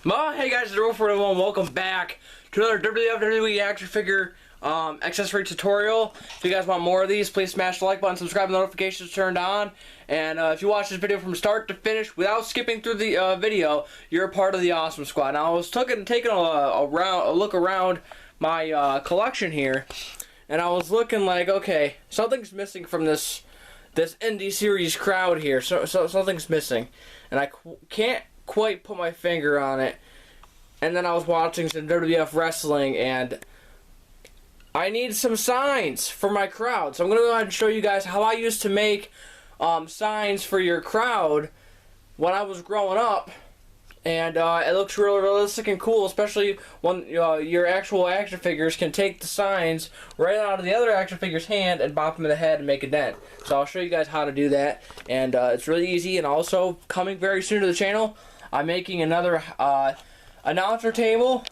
Well, hey guys, it's the Roll41. Welcome back to another WWTE action figure accessory tutorial. If you guys want more of these, please smash the like button, subscribe, notifications turned on. And if you watch this video from start to finish without skipping through the video, you're a part of the awesome squad. Now, I was taking a look around my collection here, and I was looking like, okay, something's missing from this indie series crowd here. So something's missing, and I can't quite put my finger on it. And then I was watching some WWF wrestling, and I need some signs for my crowd. So I'm going to go ahead and show you guys how I used to make signs for your crowd when I was growing up. And it looks really realistic and cool, especially when your actual action figures can take the signs right out of the other action figure's hand and bop them in the head and make a dent. So I'll show you guys how to do that. And it's really easy. And also, coming very soon to the channel, I'm making another announcer table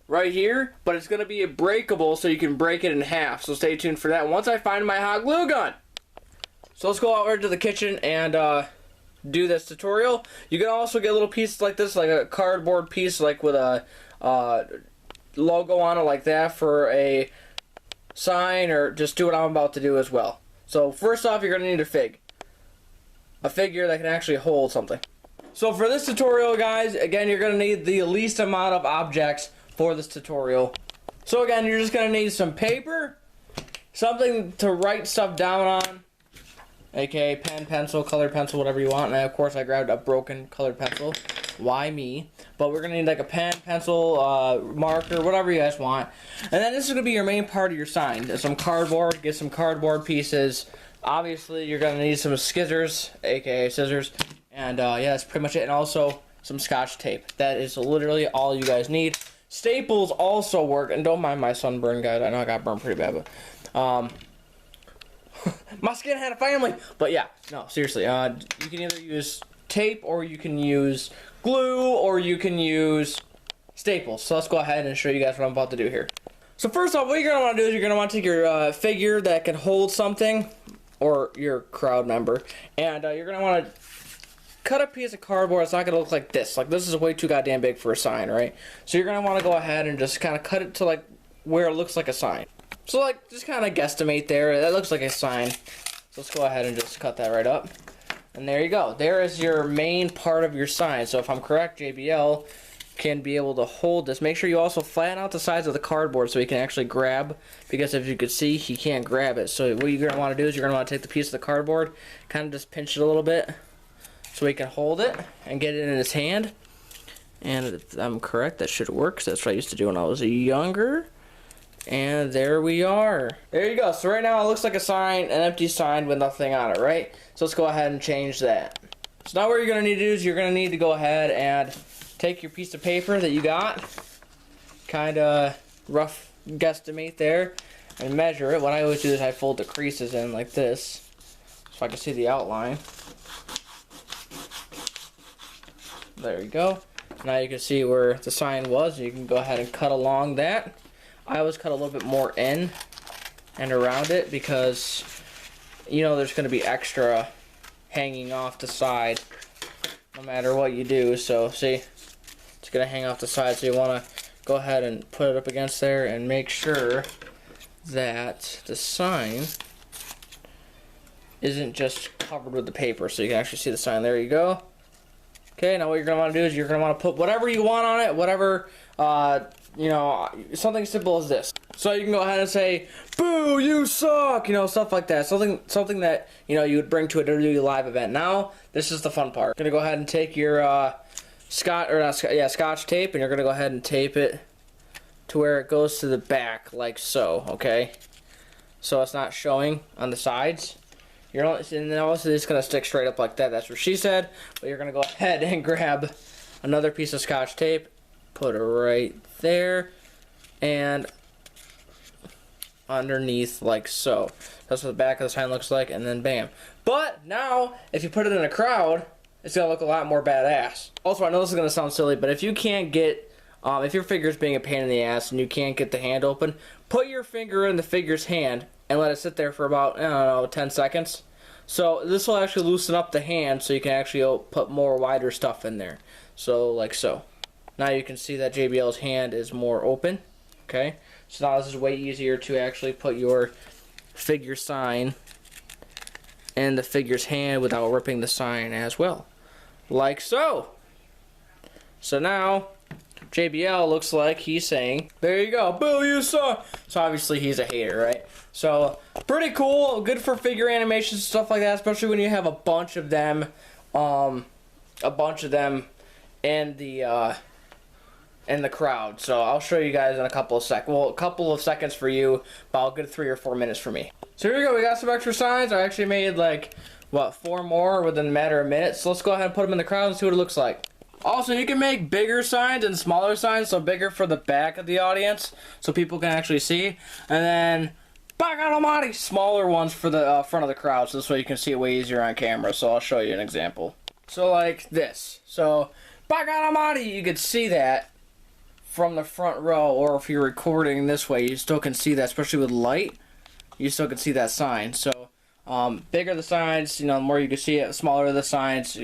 right here, but it's going to be a breakable so you can break it in half. So stay tuned for that once I find my hot glue gun. So let's go out right to the kitchen and do this tutorial. You can also get little pieces like this, like a cardboard piece like with a logo on it like that for a sign, or just do what I'm about to do as well. So first off, you're going to need a figure that can actually hold something. So for this tutorial, guys, again, you're going to need the least amount of objects for this tutorial. So again, you're just going to need some paper, something to write stuff down on, aka pen, pencil, colored pencil, whatever you want. And of course I grabbed a broken colored pencil. Why me? But we're going to need like a pen, pencil, marker, whatever you guys want. And then this is going to be your main part of your sign. Some cardboard, get some cardboard pieces. Obviously you're going to need some scissors, aka scissors. And yeah, that's pretty much it. And also some Scotch tape. That is literally all you guys need. Staples also work. And don't mind my sunburn, guys. I know I got burned pretty bad, but my skin had a family. But yeah, no, seriously. You can either use tape, or you can use glue, or you can use staples. So let's go ahead and show you guys what I'm about to do here. So first off, what you're going to want to do is you're going to want to take your figure that can hold something, or your crowd member, and you're going to want to cut a piece of cardboard. It's not going to look like this. Like, this is way too goddamn big for a sign, right? So you're going to want to go ahead and just kind of cut it to like where it looks like a sign. So like, just kind of guesstimate there. That looks like a sign. So let's go ahead and just cut that right up. And there you go. There is your main part of your sign. So if I'm correct, JBL can be able to hold this. Make sure you also flatten out the sides of the cardboard so he can actually grab, because if you could see, he can't grab it. So what you're going to want to do is you're going to want to take the piece of the cardboard, kind of just pinch it a little bit, so he can hold it and get it in his hand. And if I'm correct, that should work, because that's what I used to do when I was younger. And there we are. There you go. So right now it looks like a sign, an empty sign with nothing on it, right? So let's go ahead and change that. So now what you're going to need to do is you're going to need to go ahead and take your piece of paper that you got, kind of rough guesstimate there, and measure it. What I always do is I fold the creases in like this, so I can see the outline. There you go. Now you can see where the sign was, and you can go ahead and cut along that. I always cut a little bit more in and around it, because you know there's going to be extra hanging off the side no matter what you do. So see, it's going to hang off the side, so you want to go ahead and put it up against there and make sure that the sign isn't just covered with the paper, so you can actually see the sign. There you go. Okay, now what you're going to want to do is you're going to want to put whatever you want on it, whatever, you know, something simple as this. So you can go ahead and say, "Boo, you suck," you know, stuff like that. Something that, you know, you would bring to a WWE live event. Now, this is the fun part. You're going to go ahead and take your Scotch tape, and you're going to go ahead and tape it to where it goes to the back, like so, okay? So it's not showing on the sides. And then also it's going to stick straight up like that. That's what she said. But you're going to go ahead and grab another piece of Scotch tape, put it right there, and underneath like so. That's what the back of the sign looks like, and then bam. But now, if you put it in a crowd, it's going to look a lot more badass. Also, I know this is going to sound silly, but if you can't get, if your figure's being a pain in the ass and you can't get the hand open, put your finger in the figure's hand and let it sit there for about, I don't know, 10 seconds. So this will actually loosen up the hand, so you can actually put more wider stuff in there. So like so. Now you can see that JBL's hand is more open. Okay, so now this is way easier to actually put your figure sign in the figure's hand without ripping the sign as well. Like so. So now JBL looks like he's saying, there you go, boo, you suck. So obviously he's a hater, right? So pretty cool, good for figure animations and stuff like that, especially when you have a bunch of them in the crowd. So I'll show you guys in a couple of seconds for you, about a good 3 or 4 minutes for me. So here we go, we got some extra signs. I actually made like, what, 4 more within a matter of minutes. So let's go ahead and put them in the crowd and see what it looks like. Also, you can make bigger signs and smaller signs, so bigger for the back of the audience, so people can actually see. And then, by God Almighty, smaller ones for the front of the crowd, so this way you can see it way easier on camera. So I'll show you an example. So like this. So, by God Almighty, you could see that from the front row, or if you're recording this way, you still can see that, especially with light, you still can see that sign. So, bigger the signs, you know, the more you can see it, smaller the signs,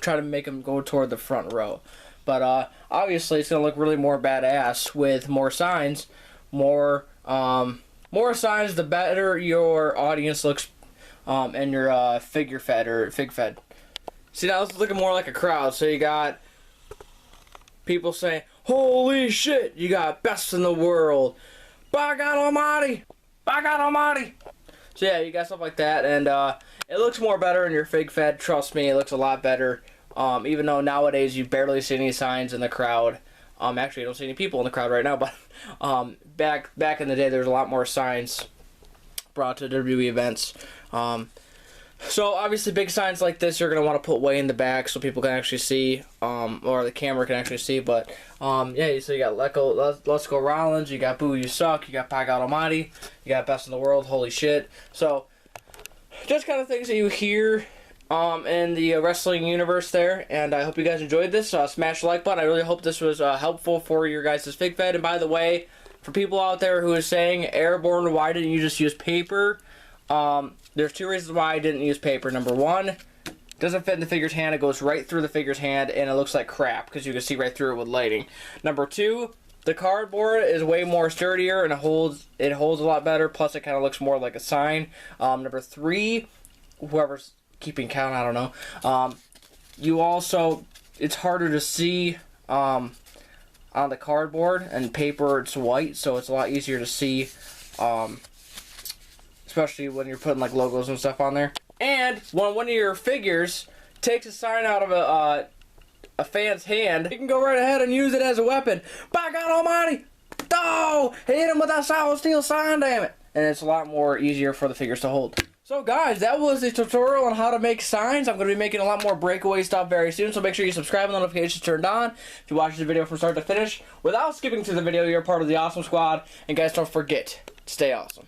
try to make them go toward the front row. But obviously it's going to look really more badass with more signs. More signs, the better your audience looks and your figure fed or fig fed. See, now it's looking more like a crowd. So you got people saying, holy shit, you got best in the world. By God Almighty! By God Almighty! So yeah, you got stuff like that, and it looks more better in your fig fed. Trust me, it looks a lot better. Even though nowadays you barely see any signs in the crowd. Actually, I don't see any people in the crowd right now, but back in the day, there's a lot more signs brought to WWE events. So obviously, big signs like this you're gonna want to put way in the back so people can actually see, or the camera can actually see. But yeah, so you got Let's Go Rollins, you got Boo You Suck, you got By God Almighty, you got Best in the World, holy shit. So just kind of things that you hear in the wrestling universe there, and I hope you guys enjoyed this. Smash the like button. I really hope this was helpful for your guys' fig fed. And by the way, for people out there who is saying, Airborne, why didn't you just use paper? There's 2 reasons why I didn't use paper. Number 1, it doesn't fit in the figure's hand. It goes right through the figure's hand, and it looks like crap because you can see right through it with lighting. Number 2, the cardboard is way more sturdier and it holds a lot better. Plus, it kind of looks more like a sign. Number 3, whoever's keeping count, I don't know. It's harder to see on the cardboard, and paper it's white, so it's a lot easier to see. Especially when you're putting like logos and stuff on there. And when one of your figures takes a sign out of a fan's hand, you can go right ahead and use it as a weapon. By God Almighty! Oh! Hit him with that solid steel sign, damn it! And it's a lot more easier for the figures to hold. So guys, that was the tutorial on how to make signs. I'm going to be making a lot more breakaway stuff very soon, so make sure you subscribe and notifications turned on. If you watch the video from start to finish, without skipping to the video, you're part of the awesome squad. And guys, don't forget, stay awesome.